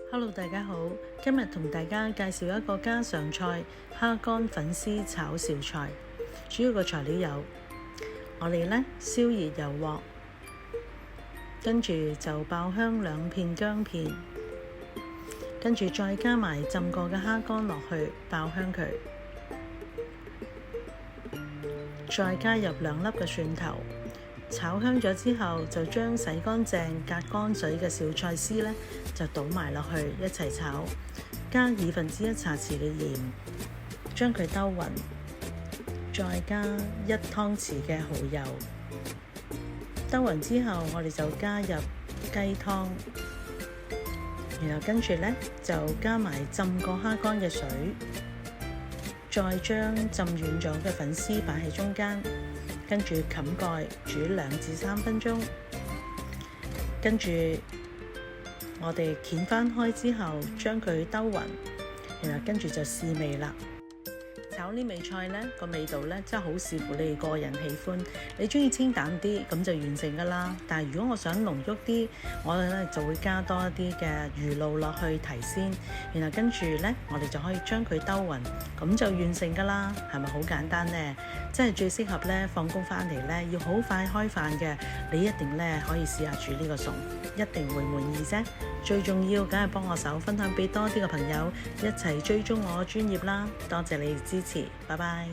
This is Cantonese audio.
Hello， 大家好，今日同大家介紹一個家常菜蝦乾粉絲炒小菜。主要嘅材料有我哋燒熱油鑊，跟住就爆香2片薑片，跟住再加埋浸過嘅蝦乾落去爆香佢，再加入2粒嘅蒜頭。炒香咗之後，就將洗乾淨隔乾水嘅小菜絲就倒埋落去一齊炒，加1/2茶匙嘅鹽，將佢兜勻，再加1湯匙嘅蠔油。兜勻之後，我哋就加入雞湯，然後跟住就加埋浸過蝦乾嘅水，再將浸軟咗嘅粉絲擺喺中間。跟住冚蓋煮2至3分鐘，跟住我哋掀翻開之後，將佢兜勻，然後跟住就試味啦。炒呢味菜個味道真係好視乎你個人喜歡，你中意清淡啲咁就完成噶啦。但係如果我想濃郁啲，我哋就會加多一啲嘅魚露落去提鮮，然後跟住我哋就可以將佢兜勻，咁就完成噶啦。係咪好簡單呢？真係最適合放工翻嚟要好快開飯嘅，你一定可以試下煮呢個餸，一定會滿意啫。最重要梗係幫我手分享俾多啲嘅朋友一齊追蹤我專頁啦。多謝你支持，拜拜。